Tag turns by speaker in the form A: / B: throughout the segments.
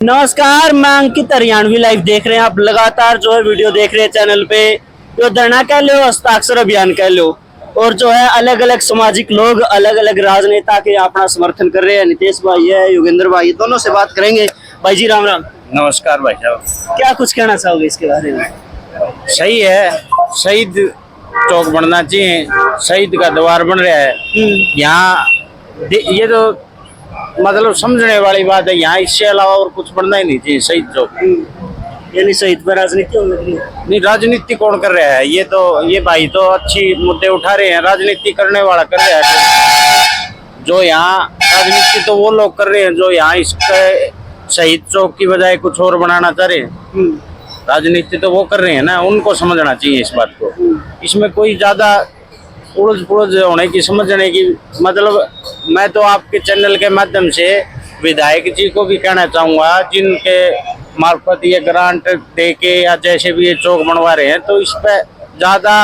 A: नमस्कार, मैं अंकित हरियाणवी लाइव देख रहे हैं आप। लगातार जो है वीडियो देख रहे हैं चैनल पे। जो धरना कह लो, हस्ताक्षर अभियान कह लो, और जो है अलग अलग सामाजिक लोग, अलग अलग राजनेता के अपना समर्थन कर रहे हैं। नितेश भाई है, योगेंद्र भाई, दोनों से बात करेंगे। भाई जी राम राम।
B: नमस्कार भाई साहब।
A: क्या कुछ कहना चाहोगे इसके बारे में?
B: सही है, शहीद चौक बनना चाहिए। शहीद का द्वार बन रहा है यहाँ। ये तो मतलब समझने वाली बात है। यहाँ इससे अलावा और कुछ बनना ही नहीं चाहिए शहीद चौक।
A: यानी शहीद पर राजनीति हो रही है?
B: नहीं, राजनीति कौन कर रहा है? ये भाई तो अच्छी मुद्दे उठा रहे हैं। राजनीति करने वाला कर रहा है। जो यहाँ राजनीति तो वो लोग कर रहे हैं जो यहाँ इसके शहीद चौक की बजाय कुछ और बनाना चाह रहे हैं। राजनीति तो वो कर रहे हैं ना, उनको समझना चाहिए इस बात को। इसमें कोई ज्यादा उलझ पुलझ होने की, समझने की मतलब। मैं तो आपके चैनल के माध्यम से विधायक जी को भी कहना चाहूंगा, जिनके मार्फत ये ग्रांट दे के या जैसे भी ये चौक बनवा रहे हैं, तो इस पे ज्यादा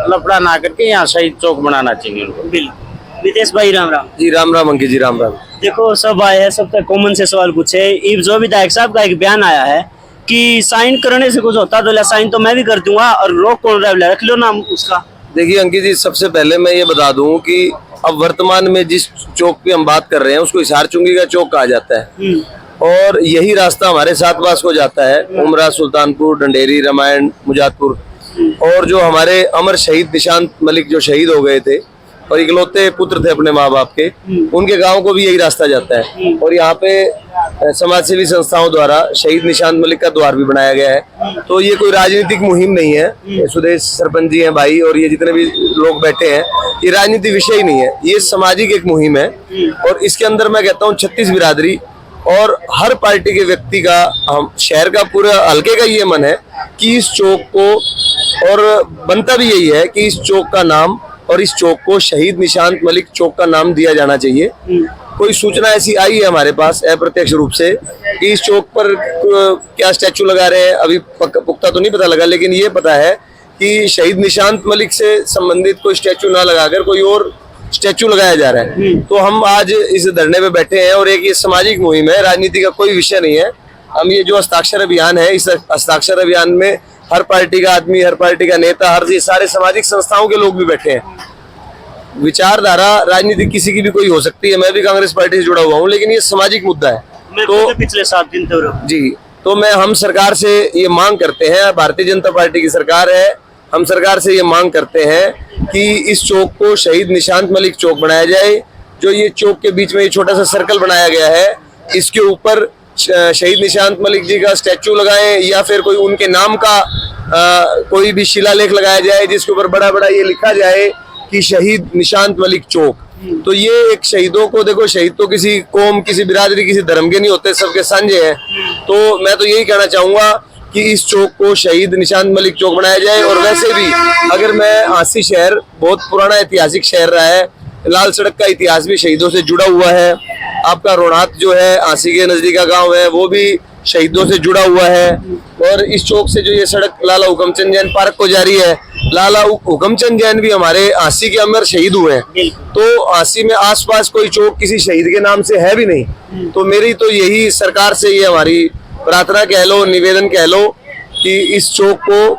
B: लफड़ा ना करके यहाँ शहीद चौक बनाना चाहिए उनको।
A: बिल्कुल। नितेश भाई राम राम।
C: जी राम राम अंकित जी, राम राम।
A: देखो, सब आए हैं, सबसे कॉमन से सवाल पूछे। जो विधायक साहब का एक बयान आया है कि साइन करने से कुछ होता तो साइन तो मैं भी कर दूंगा, और रोक कौन रहा है, रख लो नाम उसका।
C: देखिए अंकित जी, सबसे पहले मैं ये बता दूं कि अब वर्तमान में जिस चौक पे हम बात कर रहे हैं उसको हिसार चुंगी का चौक कहा जाता है। और यही रास्ता हमारे सात पास को जाता है, उमरा, सुल्तानपुर, ढंडेरी, रामायण, मुजातपुर। और जो हमारे अमर शहीद निशांत मलिक जो शहीद हो गए थे और इकलौते पुत्र थे अपने माँ बाप के, उनके गांव को भी यही रास्ता जाता है। और यहाँ पे समाज सेवी संस्थाओं द्वारा शहीद निशांत मलिक का द्वार भी बनाया गया है। तो ये कोई राजनीतिक मुहिम नहीं है। सुदेश सरपंच जी हैं भाई, और ये जितने भी लोग बैठे हैं, ये राजनीति विषय ही नहीं है, ये सामाजिक एक मुहिम है। और इसके अंदर मैं कहता हूँ 36 बिरादरी और हर पार्टी के व्यक्ति का, हम शहर का, पूरा हल्के का ये मन है कि इस चौक को, और बनता भी यही है कि इस चौक का नाम और इस चौक को शहीद निशांत मलिक चौक का नाम दिया जाना चाहिए। कोई सूचना ऐसी आई है हमारे पास अप्रत्यक्ष रूप से कि इस चौक पर क्या स्टैचू लगा रहे हैं, अभी पुख्ता तो नहीं पता लगा, लेकिन ये पता है कि शहीद निशांत मलिक से संबंधित कोई स्टैचू ना लगाकर कोई और स्टैचू लगाया जा रहा है। तो हम आज इस धरने पे बैठे हैं, और एक ये सामाजिक मुहिम है, राजनीति का कोई विषय नहीं है। हम ये जो हस्ताक्षर अभियान है, इस हस्ताक्षर अभियान में हर पार्टी का आदमी, हर पार्टी का नेता, हर सारे सामाजिक संस्थाओं के लोग भी बैठे हैं। विचारधारा राजनीति किसी की भी कोई हो सकती है, मैं भी कांग्रेस पार्टी से जुड़ा हुआ हूँ, लेकिन ये सामाजिक मुद्दा है।
A: तो पिछले 7 दिन
C: जी, तो हम सरकार से ये मांग करते हैं, भारतीय जनता पार्टी की सरकार है, हम सरकार से ये मांग करते हैं कि इस चौक को शहीद निशांत मलिक चौक बनाया जाए। जो ये चौक के बीच में ये छोटा सा सर्कल बनाया गया है, इसके ऊपर शहीद निशांत मलिक जी का स्टैचू लगाएं, या फिर कोई उनके नाम का कोई भी शिलालेख लगाया जाए, जिसके ऊपर बड़ा बड़ा ये लिखा जाए कि शहीद निशांत मलिक चौक। तो ये एक शहीदों को, देखो, शहीद तो किसी कौम, किसी बिरादरी, किसी धर्म के नहीं होते, सबके साझे हैं। तो मैं तो यही कहना चाहूंगा कि इस चौक को शहीद निशांत मलिक चौक बनाया जाए। और वैसे भी अगर मैं आसी शहर बहुत पुराना ऐतिहासिक शहर रहा है, लाल सड़क का इतिहास भी शहीदों से जुड़ा हुआ है। आपका रोहनाथ जो है, आसी के नजदीक का गाँव है, वो भी शहीदों से जुड़ा हुआ है। और इस चौक से जो ये सड़क लाला हुकमचंद जैन पार्क को जा रही है, लाला हुकमचंद जैन भी हमारे आसी के अंदर शहीद हुए हैं। तो आसी में आसपास कोई चौक किसी शहीद के नाम से है भी नहीं। तो मेरी तो यही सरकार से ये हमारी प्रार्थना कह लो, निवेदन कह लो, कि इस चौक को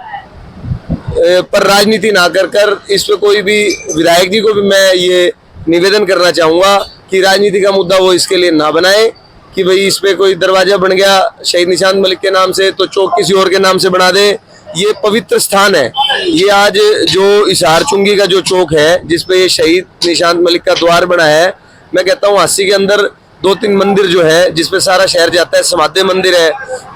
C: पर राजनीति ना कर इस पे कोई भी, विधायक जी को भी मैं ये निवेदन करना चाहूंगा कि राजनीति का मुद्दा वो इसके लिए ना बनाए कि भाई इस पे कोई दरवाजा बन गया शहीद निशांत मलिक के नाम से तो चौक किसी और के नाम से बना दे। ये पवित्र स्थान है। ये आज जो हिसार चुंगी का जो चौक है, जिसपे ये शहीद निशांत मलिक का द्वार बना है, मैं कहता हूँ आसी के अंदर 2-3 मंदिर जो है जिसपे सारा शहर जाता है, समाधि मंदिर है,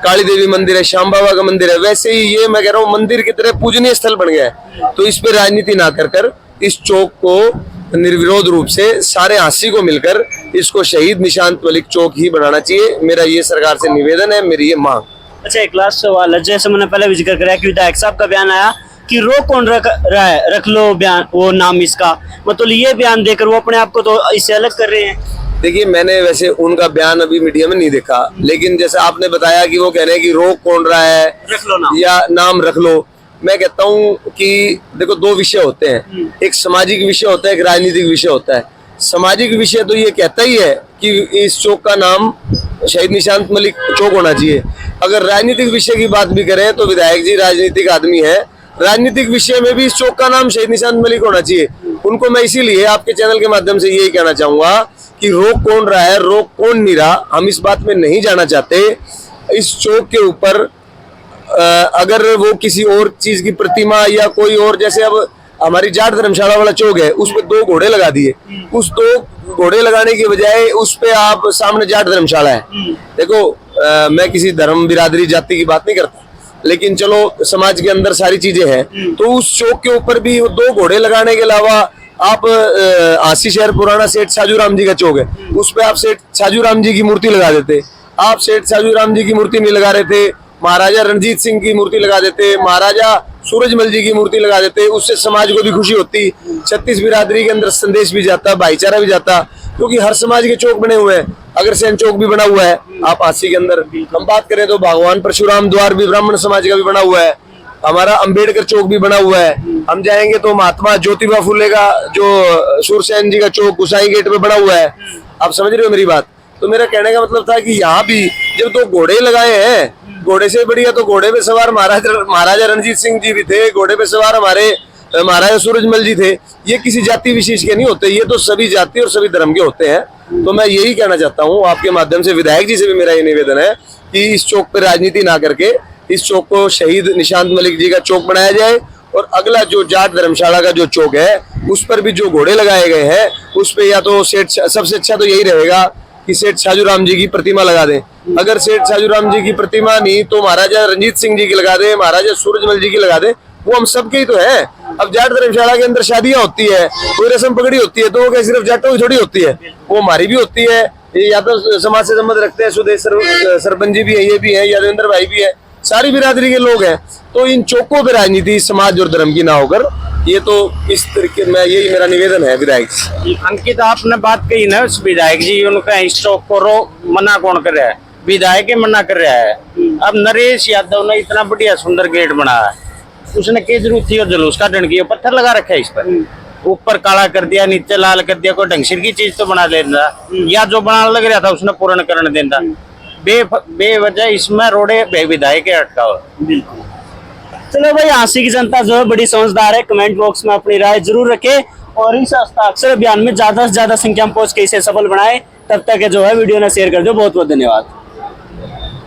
C: काली देवी मंदिर है, श्याम बाबा का मंदिर है, वैसे ही ये मैं कह रहा हूँ मंदिर की तरह पूजनीय स्थल बन गया है। तो इस पे राजनीति ना कर इस चौक को निर्विरोध रूप से सारे आसी को मिलकर इसको शहीद निशांत मलिक चौक ही बनाना चाहिए। मेरा ये सरकार से निवेदन है, मेरी ये मांग।
A: अच्छा, एक लास्ट सवाल है। जैसे मैंने पहले भी जिक्र कराया कि विधायक साहब का बयान आया कि रोक कौन रख रहा है, रख लो बयान, वो नाम इसका, मतलब ये बयान देकर वो अपने आप को तो इससे अलग कर रहे हैं।
C: देखिए, मैंने वैसे उनका बयान अभी मीडिया में नहीं देखा, लेकिन जैसे आपने बताया कि वो कह रहे हैं कि रोक कौन रहा है,
A: रख लो नाम,
C: या नाम रख लो। मैं कहता हूँ कि देखो, 2 विषय होते हैं, एक सामाजिक विषय होता है, एक राजनीतिक विषय होता है। सामाजिक विषय तो ये कहता ही है कि इस चौक का नाम शहीद निशांत मलिक चौक होना चाहिए। अगर राजनीतिक विषय की बात भी करें तो विधायक जी राजनीतिक आदमी है, राजनीतिक विषय में भी इस चौक का नाम शहीद निशांत मलिक होना चाहिए। उनको मैं इसीलिए आपके चैनल के माध्यम से यही कहना चाहूंगा कि रोक कौन रहा है, रोक कौन नहीं रहा, हम इस बात में नहीं जाना चाहते। इस चौक के ऊपर अगर वो किसी और चीज की प्रतिमा या कोई और, जैसे अब हमारी जाट धर्मशाला वाला चौक है, उस पे 2 घोड़े लगा दिए। उस 2 घोड़े लगाने की बजाय उस पे आप सामने जाट धर्मशाला है। देखो मैं किसी धर्म बिरादरी जाति की बात नहीं करता, लेकिन चलो समाज के अंदर सारी चीजें हैं, तो उस चौक के ऊपर भी 2 घोड़े लगाने के अलावा आप आसी शहर पुराना सेठ साजूराम जी का चौक है, उस पे आप सेठ साजूराम जी की मूर्ति लगा देते। आप सेठ साजूराम जी की मूर्ति नहीं लगा रहे थे, महाराजा रणजीत सिंह की मूर्ति लगा देते, महाराजा सूरजमल जी की मूर्ति लगा देते, उससे समाज को भी खुशी होती, 36 बिरादरी के अंदर संदेश भी जाता, भाईचारा भी जाता, क्योंकि हर समाज के चौक बने हुए हैं। अगर सेन चौक भी बना हुआ है, आप आसी के अंदर हम बात करें तो भगवान परशुराम द्वार भी ब्राह्मण समाज का भी बना हुआ है, हमारा अंबेडकर चौक भी बना हुआ है। हम जाएंगे तो महात्मा ज्योतिबा फुले का जो सूरसेन जी का चौक गुसाई गेट में बना हुआ है। आप समझ रहे हो मेरी बात? तो मेरा कहने का मतलब था कि यहाँ भी जब 2 घोड़े लगाए हैं, घोड़े से बढ़िया तो घोड़े पे सवार महाराजा रणजीत सिंह जी भी थे, घोड़े पे सवार हमारे महाराजा सूरजमल जी थे। ये किसी जाति विशेष के नहीं होते, ये तो सभी जाति और सभी धर्म के होते हैं। तो मैं यही कहना चाहता हूँ आपके माध्यम से, विधायक जी से भी मेरा ये निवेदन है कि इस चौक पे राजनीति ना करके इस चौक को शहीद निशांत मलिक जी का चौक बनाया जाए, और अगला जो जाट धर्मशाला का जो चौक है उस पर भी जो घोड़े लगाए गए हैं उस पे या तो सेठ, सबसे अच्छा तो यही रहेगा कि सेठ साजूराम जी की प्रतिमा लगा दें। अगर सेठ साजूराम जी की प्रतिमा नहीं तो महाराजा रंजीत सिंह जी की लगा दे, महाराजा सूरजमल जी की लगा दे, वो हम सबके ही तो है। अब जाट धर्मशाला के अंदर शादियां होती है, कोई रस्म पकड़ी होती है, तो वो क्या सिर्फ जाटों की थोड़ी होती है, वो हमारी भी होती है। ये यादव समाज से संबंध रखते हैं, सुदेश सरपंच जी भी है, ये भी है, यादवेंद्र भाई भी है, सारी बिरादरी के लोग हैं। तो इन चौकों पे राजनीति समाज और धर्म की ना होकर, ये तो इस तरीके में यही मेरा निवेदन है विधायक जी।
B: अंकित आपने बात कही ना विधायक जी, उनका इस चौक को मना कौन कर रहा है? विधायक मना कर रहा है। अब नरेश यादव ने इतना बढ़िया सुंदर गेट बनाया, उसने क्या जरूरत थी और जुलूस का डंड किया, पत्थर लगा रखा है इस पर, ऊपर काला कर दिया, नीचे लाल कर दिया, कोई ढंग सिर की चीज तो बना देता, या जो बनाने लग रहा था उसने पूर्ण करने देता। बेवजह इसमें रोडे विधायक अटका हुआ।
A: बिल्कुल। चलो भाई, आसी की जनता जो है बड़ी समझदार है। कमेंट बॉक्स में अपनी राय जरूर रखे और इस हस्ताक्षर अभियान में ज्यादा से ज्यादा संख्या में पहुंच के इसे सफल बनाए। तब तक जो है वीडियो ने शेयर कर दो। बहुत बहुत धन्यवाद।